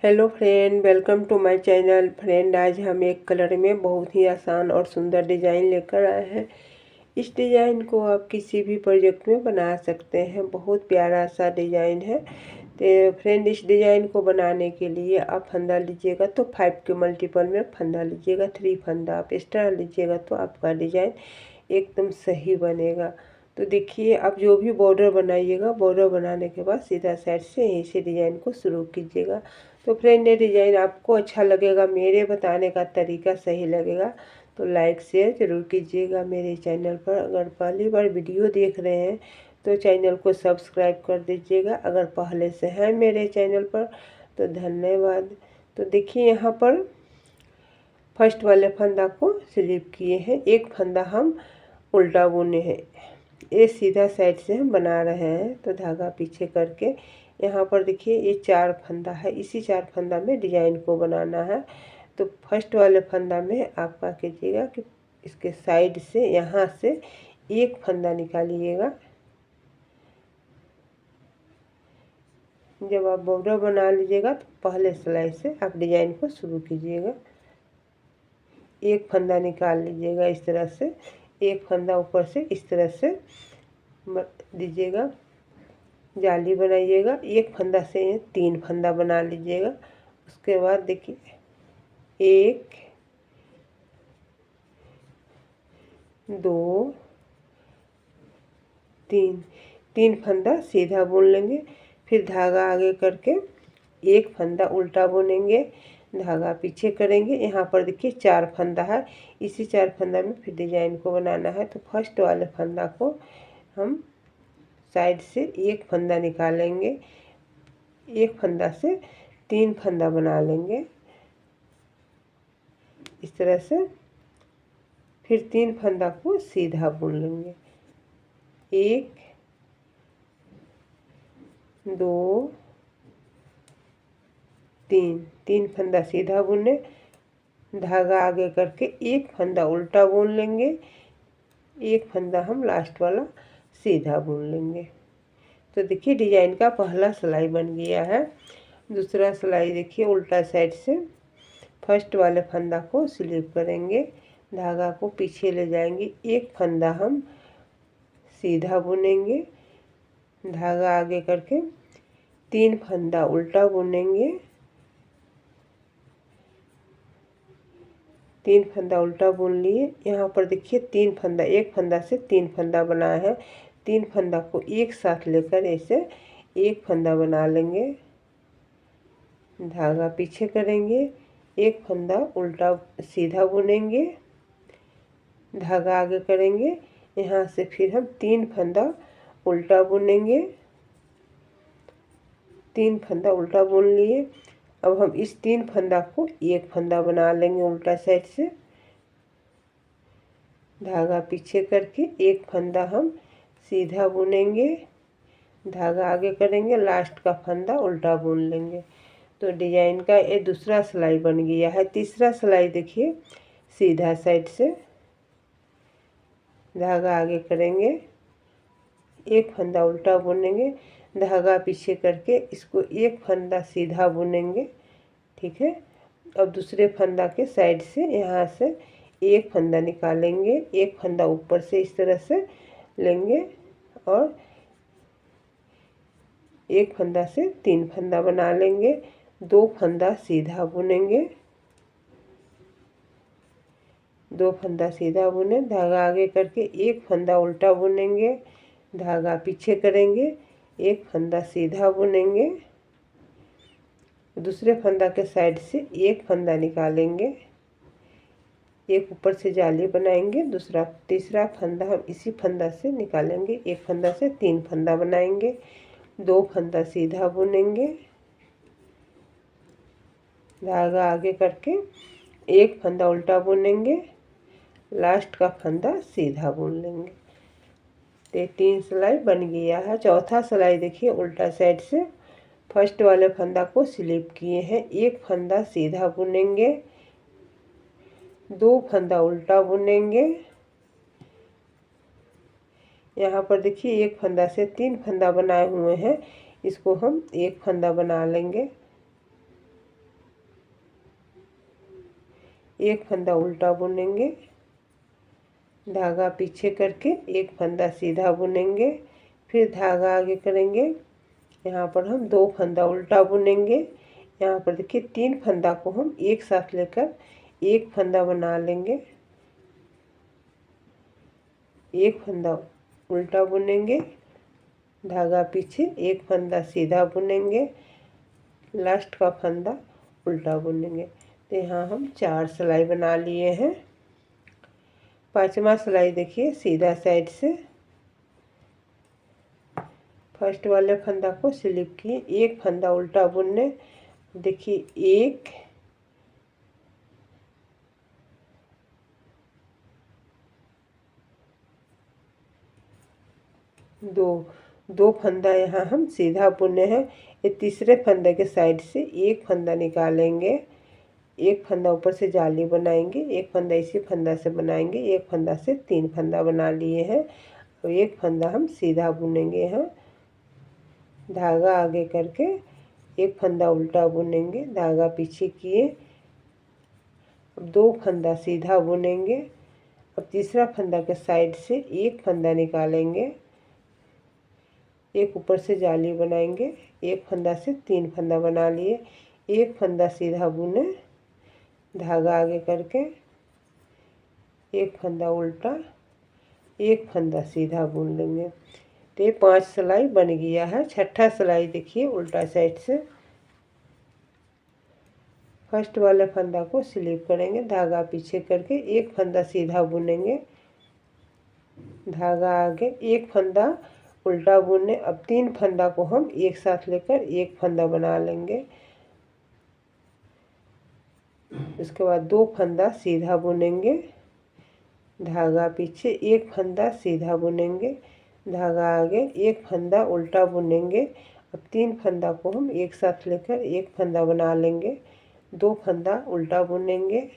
Hello friend, welcome to my channel. Friend, आज हम एक कलर में बहुत ही आसान और सुंदर डिज़ाइन लेकर आए हैं। इस डिज़ाइन को आप किसी भी प्रोजेक्ट में बना सकते हैं। बहुत प्यारा सा डिज़ाइन है। तो फ्रेंड, इस डिज़ाइन को बनाने के लिए आप फंदा लीजिएगा तो 5 के मल्टीपल में फंदा लीजिएगा। 3 फंदा आप एक्स्ट्रा लीजिएगा तो आपका डिज़ाइन एकदम सही बनेगा। तो देखिए, आप जो भी बॉर्डर बनाइएगा, बॉर्डर बनाने के बाद सीधा साइड से यहीं से डिज़ाइन को शुरू कीजिएगा। तो फ्रेंड, ये डिज़ाइन आपको अच्छा लगेगा, मेरे बताने का तरीका सही लगेगा तो लाइक शेयर ज़रूर कीजिएगा मेरे चैनल पर। अगर पहली बार वीडियो देख रहे हैं तो चैनल को सब्सक्राइब कर दीजिएगा। अगर पहले से हैं मेरे चैनल पर तो धन्यवाद। तो देखिए, यहाँ पर फर्स्ट वाले फंदा को स्लिप किए हैं, एक फंदा हम उल्टा बुने हैं। ये सीधा साइड से हम बना रहे हैं तो धागा पीछे करके यहाँ पर देखिए ये 4 फंदा है। इसी 4 फंदा में डिज़ाइन को बनाना है। तो फर्स्ट वाले फंदा में आप क्या कीजिएगा कि इसके साइड से यहाँ से एक फंदा निकालिएगा। जब आप बॉर्डर बना लीजिएगा तो पहले सिलाई से आप डिज़ाइन को शुरू कीजिएगा। एक फंदा निकाल लीजिएगा इस तरह से, एक फंदा ऊपर से इस तरह से दीजिएगा, जाली बनाइएगा। एक फंदा से 3 फंदा बना लीजिएगा। उसके बाद देखिए 1 2 3 फंदा सीधा बुन लेंगे। फिर धागा आगे करके एक फंदा उल्टा बुनेंगे, धागा पीछे करेंगे। यहाँ पर देखिए 4 फंदा है, इसी 4 फंदा में फिर डिज़ाइन को बनाना है। तो फर्स्ट वाले फंदा को हम साइड से एक फंदा निकालेंगे, एक फंदा से 3 फंदा बना लेंगे इस तरह से। फिर 3 फंदा को सीधा बुन लेंगे, 1 2 3 फंदा सीधा बुने, धागा आगे करके एक फंदा उल्टा बुन लेंगे, एक फंदा हम लास्ट वाला सीधा बुन लेंगे। तो देखिए डिज़ाइन का पहला सिलाई बन गया है। दूसरा सिलाई देखिए उल्टा साइड से फर्स्ट वाले फंदा को स्लिप करेंगे, धागा को पीछे ले जाएंगे, एक फंदा हम सीधा बुनेंगे, धागा आगे करके 3 फंदा उल्टा बुनेंगे, 3 फंदा उल्टा बुन लिए। यहाँ पर देखिए 3 फंदा, एक फंदा से 3 फंदा बनाया है। 3 फंदा को एक साथ लेकर ऐसे एक फंदा बना लेंगे, धागा पीछे करेंगे, एक फंदा उल्टा सीधा बुनेंगे, धागा आगे करेंगे। यहाँ से फिर हम 3 फंदा उल्टा बुनेंगे, 3 फंदा उल्टा बुन लिए। अब हम इस 3 फंदा को एक फंदा बना लेंगे उल्टा साइड से, धागा पीछे करके एक फंदा हम सीधा बुनेंगे, धागा आगे करेंगे, लास्ट का फंदा उल्टा बुन लेंगे। तो डिज़ाइन का ये दूसरा सिलाई बन गया है। तीसरा सिलाई देखिए सीधा साइड से धागा आगे करेंगे, एक फंदा उल्टा बुनेंगे, धागा पीछे करके इसको एक फंदा सीधा बुनेंगे। ठीक है। अब दूसरे फंदा के साइड से यहाँ से एक फंदा निकालेंगे, एक फंदा ऊपर से इस तरह से लेंगे और एक फंदा से 3 फंदा बना लेंगे, 2 फंदा सीधा बुनेंगे, 2 फंदा सीधा बुने, धागा आगे करके एक फंदा उल्टा बुनेंगे, धागा पीछे करेंगे, एक फंदा सीधा बुनेंगे, दूसरे फंदा के साइड से एक फंदा निकालेंगे, एक ऊपर से जाली बनाएंगे, दूसरा तीसरा फंदा हम इसी फंदा से निकालेंगे, एक फंदा से 3 फंदा बनाएंगे, 2 फंदा सीधा बुनेंगे, धागा आगे करके एक फंदा उल्टा बुनेंगे, लास्ट का फंदा सीधा बुन लेंगे। तो 3 सिलाई बन गया है। चौथा सिलाई देखिए उल्टा साइड से फर्स्ट वाले फंदा को स्लिप किए हैं, एक फंदा सीधा बुनेंगे, 2 फंदा उल्टा बुनेंगे। यहाँ पर देखिए एक फंदा से 3 फंदा बनाए हुए हैं, इसको हम एक फंदा बना लेंगे, एक फंदा उल्टा बुनेंगे, धागा पीछे करके एक फंदा सीधा बुनेंगे, फिर धागा आगे करेंगे। यहाँ पर हम 2 फंदा उल्टा बुनेंगे। यहाँ पर देखिए 3 फंदा को हम एक साथ लेकर एक फंदा बना लेंगे। एक फंदा उल्टा बुनेंगे, धागा पीछे एक फंदा सीधा बुनेंगे, लास्ट का फंदा उल्टा बुनेंगे। तो यहाँ हम 4 सिलाई बना लिए हैं। 5वां सिलाई देखिए सीधा साइड से फर्स्ट वाले फंदा को स्लिप किए, एक फंदा उल्टा बुनने। देखिए 1 2 फंदा यहाँ हम सीधा बुने हैं। ये तीसरे फंदे के साइड से एक फंदा निकालेंगे, एक फंदा ऊपर से जाली बनाएंगे, एक फंदा इसी फंदा से बनाएंगे, एक फंदा से 3 फंदा बना लिए हैं और एक फंदा हम सीधा बुनेंगे। यहाँ धागा आगे करके एक फंदा उल्टा बुनेंगे, धागा पीछे किए, अब 2 फंदा सीधा बुनेंगे। अब तीसरा फंदा के साइड से एक फंदा निकालेंगे, एक ऊपर से जाली बनाएंगे, एक फंदा से 3 फंदा बना लिए, एक फंदा सीधा बुने, धागा आगे करके एक फंदा उल्टा, एक फंदा सीधा बुन लेंगे। तो ये 5 सिलाई बन गया है। 6ठा सिलाई देखिए उल्टा साइड से फर्स्ट वाले फंदा को स्लिप करेंगे, धागा पीछे करके एक फंदा सीधा बुनेंगे, धागा आगे एक फंदा उल्टा बुनने। अब 3 फंदा को हम एक साथ लेकर एक फंदा बना लेंगे। उसके बाद 2 फंदा सीधा बुनेंगे, धागा पीछे एक फंदा सीधा बुनेंगे, धागा आगे एक फंदा उल्टा बुनेंगे। अब 3 फंदा को हम एक साथ लेकर एक फंदा बना लेंगे, 2 फंदा उल्टा बुनेंगे,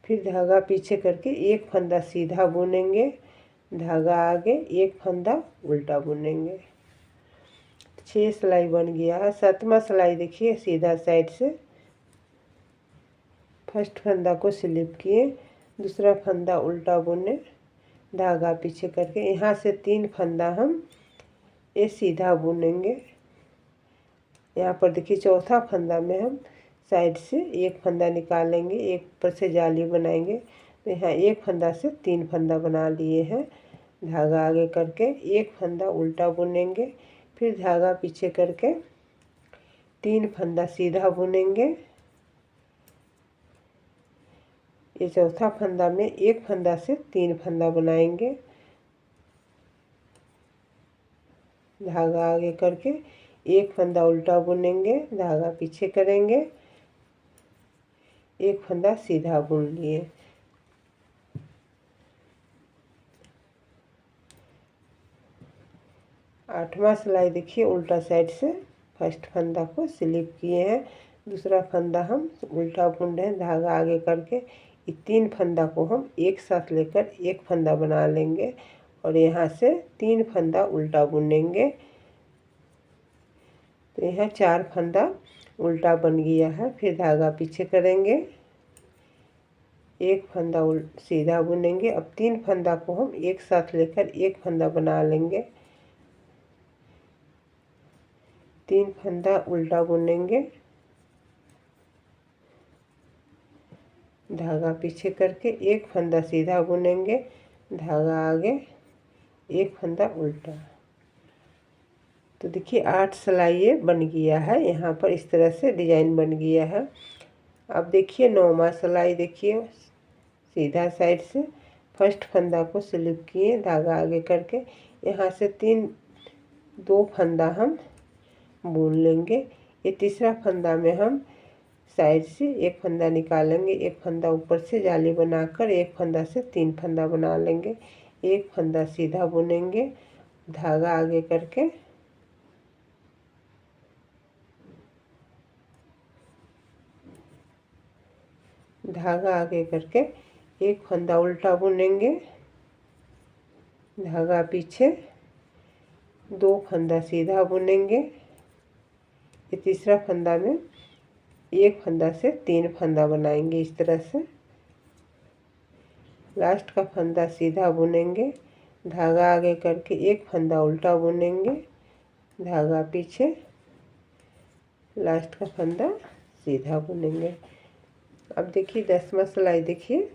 फिर धागा पीछे करके एक फंदा सीधा बुनेंगे, धागा आगे एक फंदा उल्टा बुनेंगे। 6 सिलाई बन गया है। 7वां सिलाई देखिए सीधा साइड से फर्स्ट फंदा को स्लिप किए, दूसरा फंदा उल्टा बुने, धागा पीछे करके यहाँ से 3 फंदा हम ये सीधा बुनेंगे। यहाँ पर देखिए चौथा फंदा में हम साइड से एक फंदा निकालेंगे, एक ऊपर से जाली बनाएंगे। तो यहाँ एक फंदा से 3 फंदा बना लिए हैं, धागा आगे करके एक फंदा उल्टा बुनेंगे, फिर धागा पीछे करके 3 फंदा सीधा बुनेंगे। ये चौथा फंदा में एक फंदा से 3 फंदा बनाएंगे, धागा आगे करके एक फंदा उल्टा बुनेंगे, धागा पीछे करेंगे, एक फंदा सीधा बुन लिए। आठवां सिलाई देखिए उल्टा साइड से फर्स्ट फंदा को स्लिप किए हैं, दूसरा फंदा हम उल्टा बुन रहे हैं, धागा आगे करके ये 3 फंदा को हम एक साथ लेकर एक फंदा बना लेंगे और यहाँ से 3 फंदा उल्टा बुनेंगे। तो यहाँ 4 फंदा उल्टा बन गया है। फिर धागा पीछे करेंगे, एक फंदा सीधा बुनेंगे। अब 3 फंदा को हम एक साथ लेकर एक फंदा बना लेंगे, 3 फंदा उल्टा बुनेंगे, धागा पीछे करके एक फंदा सीधा बुनेंगे, धागा आगे एक फंदा उल्टा। तो देखिए 8 सिलाई ये बन गया है। यहाँ पर इस तरह से डिजाइन बन गया है। अब देखिए 9वां सिलाई देखिए सीधा साइड से फर्स्ट फंदा को स्लिप किए, धागा आगे करके यहाँ से 2 फंदा हम बुन लेंगे। ये तीसरा फंदा में हम साइड से एक फंदा निकालेंगे, एक फंदा ऊपर से जाली बनाकर एक फंदा से 3 फंदा बना लेंगे, एक फंदा सीधा बुनेंगे, धागा आगे करके एक फंदा उल्टा बुनेंगे, धागा पीछे 2 फंदा सीधा बुनेंगे। ये तीसरा फंदा में एक फंदा से 3 फंदा बनाएंगे इस तरह से। लास्ट का फंदा सीधा बुनेंगे, धागा आगे करके एक फंदा उल्टा बुनेंगे, धागा पीछे, लास्ट का फंदा सीधा बुनेंगे। अब देखिए 10वां सिलाई, देखिए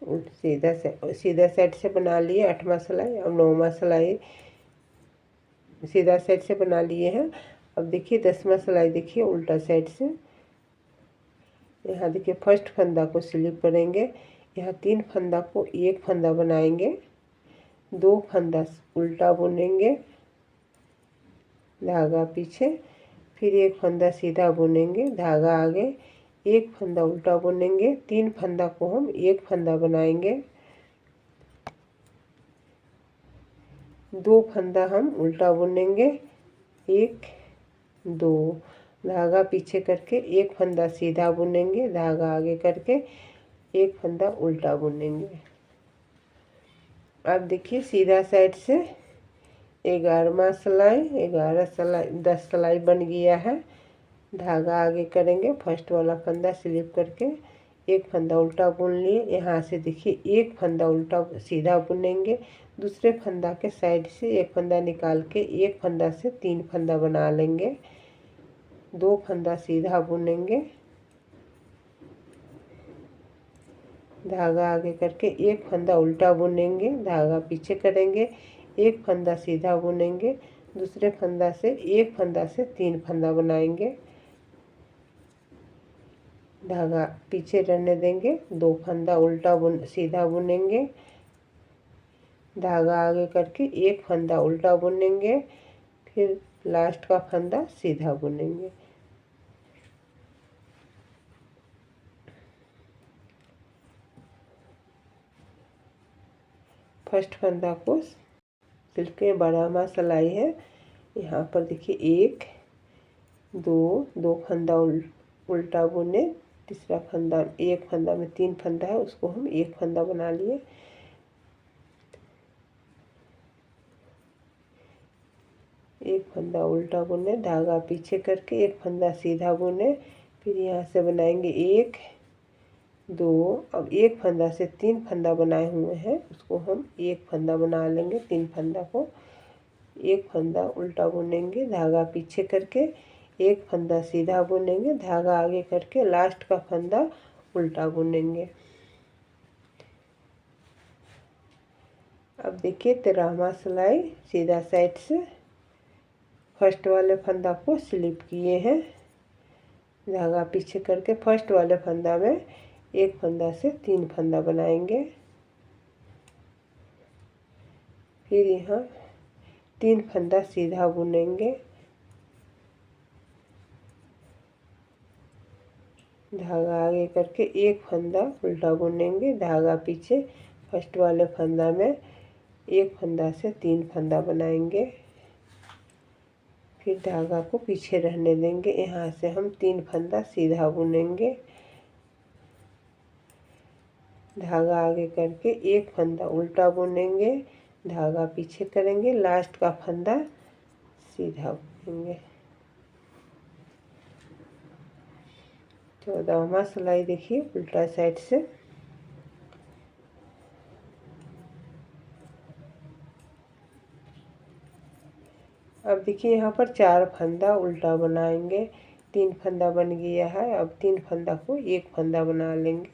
सीधा साइड से बना लिए 8वां सिलाई। अब 9वां सिलाई सीधा साइड से बना लिए हैं। अब देखिए 10वां सिलाई, देखिए उल्टा साइड से। यहाँ देखिए फर्स्ट फंदा को स्लिप करेंगे, यहाँ 3 फंदा को एक फंदा बनाएंगे, 2 फंदा उल्टा बुनेंगे, धागा पीछे, फिर एक फंदा सीधा बुनेंगे, धागा आगे, एक फंदा उल्टा बुनेंगे, 3 फंदा को हम एक फंदा बनाएंगे, 2 फंदा हम उल्टा बुनेंगे, 1 2, धागा पीछे करके एक फंदा सीधा बुनेंगे, धागा आगे करके एक फंदा उल्टा बुनेंगे। अब देखिए सीधा साइड से 11वां सिलाई, 11 सिलाई 10 सिलाई बन गया है। धागा आगे करेंगे, फर्स्ट वाला फंदा स्लिप करके एक फंदा उल्टा बुन लिए, यहाँ से देखिए एक फंदा उल्टा सीधा बुनेंगे, दूसरे फंदा के साइड से एक फंदा निकाल के एक फंदा से 3 फंदा बना लेंगे, 2 फंदा सीधा बुनेंगे, धागा आगे करके एक फंदा उल्टा बुनेंगे, धागा पीछे करेंगे, एक फंदा सीधा बुनेंगे, दूसरे फंदा से एक फंदा से 3 फंदा बनाएंगे, धागा पीछे रहने देंगे, 2 फंदा उल्टा सीधा बुनेंगे, धागा आगे करके एक फंदा उल्टा बुनेंगे, फिर लास्ट का फंदा सीधा बुनेंगे। फर्स्ट फंदा को सिल्क में 12वां सिलाई है। यहाँ पर देखिए 1 2 फंदा उल्टा बुने, तीसरा फंदा, एक फंदा में 3 फंदा है, उसको हम एक फंदा बना लिए, एक फंदा उल्टा बुने, धागा पीछे करके एक फंदा सीधा बुने, फिर यहाँ से बनाएंगे 1 2। अब एक फंदा से 3 फंदा बनाए हुए हैं, उसको हम एक फंदा बना लेंगे, 3 फंदा को एक फंदा उल्टा बुनेंगे, धागा पीछे करके एक फंदा सीधा बुनेंगे, धागा आगे करके लास्ट का फंदा उल्टा बुनेंगे। अब देखिए 13वां सिलाई, सीधा साइड से फर्स्ट वाले फंदा को स्लिप किए हैं, धागा पीछे करके फर्स्ट वाले फंदा में एक फंदा से 3 फंदा बनाएंगे, फिर यहाँ 3 फंदा सीधा बुनेंगे, धागा आगे करके एक फंदा उल्टा बुनेंगे, धागा पीछे फर्स्ट वाले फंदा में एक फंदा से 3 फंदा बनाएंगे, फिर धागा को पीछे रहने देंगे, यहाँ से हम 3 फंदा सीधा बुनेंगे, धागा आगे करके एक फंदा उल्टा बुनेंगे, धागा पीछे करेंगे, लास्ट का फंदा सीधा बुनेंगे। 14वां सिलाई देखिए उल्टा साइड से। अब देखिए यहाँ पर 4 फंदा उल्टा बनाएंगे, 3 फंदा बन गया है। अब 3 फंदा को एक फंदा बना लेंगे,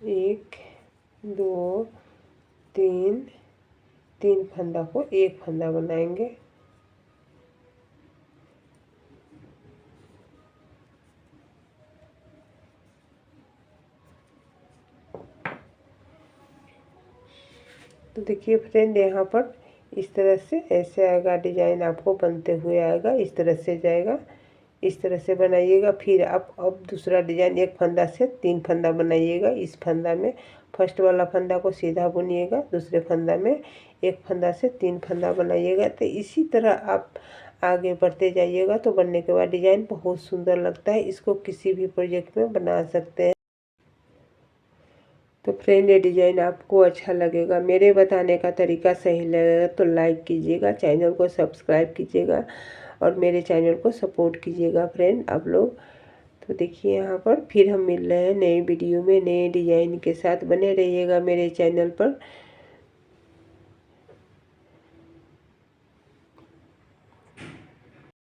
एक 2 3 फंदा को एक फंदा बनाएंगे, तो देखिए फ्रेंड यहाँ पर इस तरह से ऐसे आएगा डिजाइन, आपको बनते हुए आएगा, इस तरह से जाएगा, इस तरह से बनाइएगा। फिर आप अब दूसरा डिजाइन, एक फंदा से 3 फंदा बनाइएगा, इस फंदा में फर्स्ट वाला फंदा को सीधा बुनिएगा, दूसरे फंदा में एक फंदा से 3 फंदा बनाइएगा। तो इसी तरह आप आगे बढ़ते जाइएगा, तो बनने के बाद डिजाइन बहुत सुंदर लगता है, इसको किसी भी प्रोजेक्ट में बना सकते हैं। तो फ्रेंड ये डिज़ाइन आपको अच्छा लगेगा, मेरे बताने का तरीका सही लगेगा तो लाइक कीजिएगा, चैनल को सब्सक्राइब कीजिएगा और मेरे चैनल को सपोर्ट कीजिएगा फ्रेंड आप लोग। तो देखिए यहाँ पर फिर हम मिल रहे हैं नई वीडियो में नए डिज़ाइन के साथ। बने रहिएगा मेरे चैनल पर।